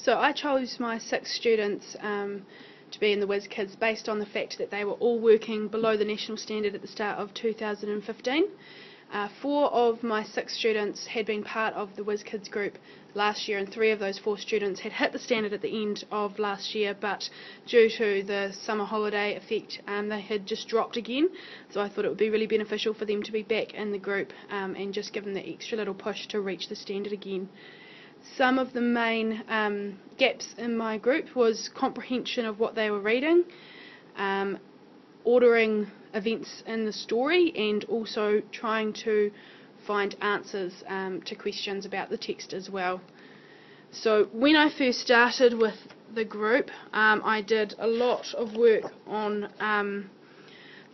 So I chose my 6 students to be in the WizKids based on the fact that they were all working below the national standard at the start of 2015. 4 of my 6 students had been part of the WizKids group last year, and 3 of those 4 students had hit the standard at the end of last year, but due to the summer holiday effect they had just dropped again. So I thought it would be really beneficial for them to be back in the group and just give them the extra little push to reach the standard again. Some of the main gaps in my group was comprehension of what they were reading, ordering events in the story, and also trying to find answers to questions about the text as well. So when I first started with the group, I did a lot of work on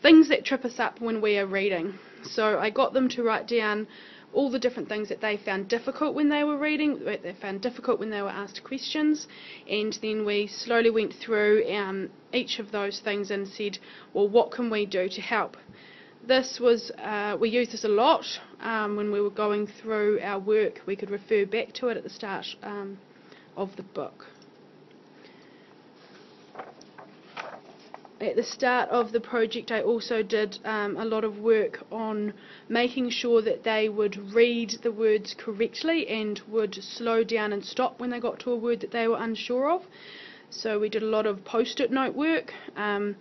things that trip us up when we are reading. So I got them to write down all the different things that they found difficult when they were reading, that they found difficult when they were asked questions, and then we slowly went through each of those things and said, well, what can we do to help? This was, we used this a lot when we were going through our work. We could refer back to it at the start of the book. At the start of the project, I also did a lot of work on making sure that they would read the words correctly and would slow down and stop when they got to a word that they were unsure of. So we did a lot of post-it note work, and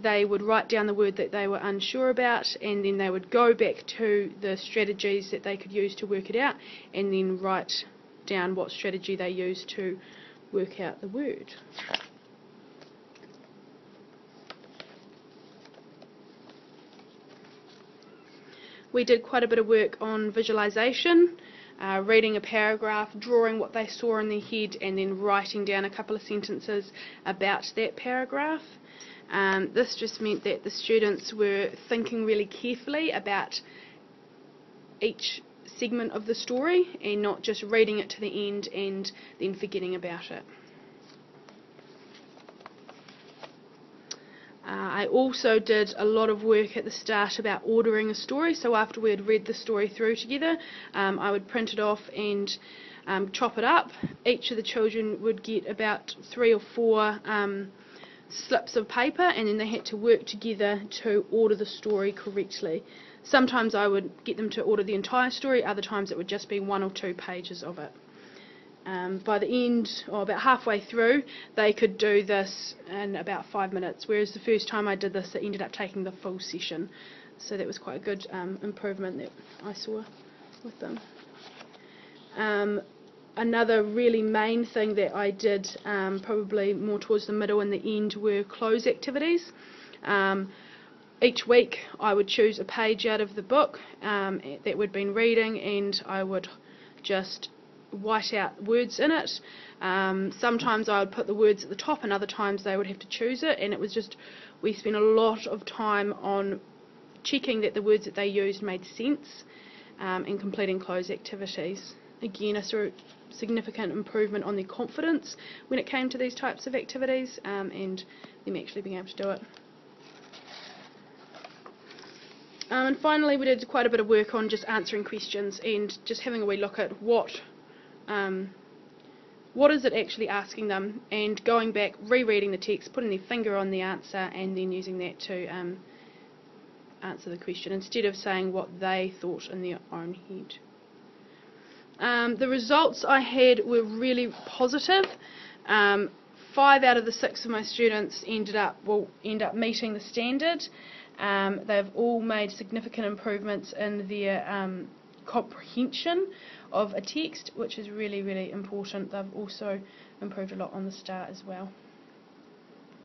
they would write down the word that they were unsure about, and then they would go back to the strategies that they could use to work it out, and then write down what strategy they used to work out the word. We did quite a bit of work on visualization, reading a paragraph, drawing what they saw in their head, and then writing down a couple of sentences about that paragraph. This just meant that the students were thinking really carefully about each segment of the story and not just reading it to the end and then forgetting about it. I also did a lot of work at the start about ordering a story. So after we had read the story through together, I would print it off and chop it up. Each of the children would get about 3 or 4 slips of paper, and then they had to work together to order the story correctly. Sometimes I would get them to order the entire story, other times it would just be 1 or 2 pages of it. By the end, or about halfway through, they could do this in about 5 minutes, whereas the first time I did this, it ended up taking the full session. So that was quite a good improvement that I saw with them. Another really main thing that I did, probably more towards the middle and the end, were cloze activities. Each week I would choose a page out of the book that we'd been reading, and I would just white out words in it. Sometimes I would put the words at the top, and other times they would have to choose it, and it was just, we spent a lot of time on checking that the words that they used made sense and completing cloze activities. Again, I saw a significant improvement on their confidence when it came to these types of activities and them actually being able to do it. And finally, we did quite a bit of work on just answering questions and just having a wee look at what is it actually asking them, and going back, rereading the text, putting their finger on the answer, and then using that to answer the question instead of saying what they thought in their own head. The results I had were really positive. 5 out of the 6 of my students will end up meeting the standard. They've all made significant improvements in their comprehension of a text, which is really, really important. They've also improved a lot on the STAR as well.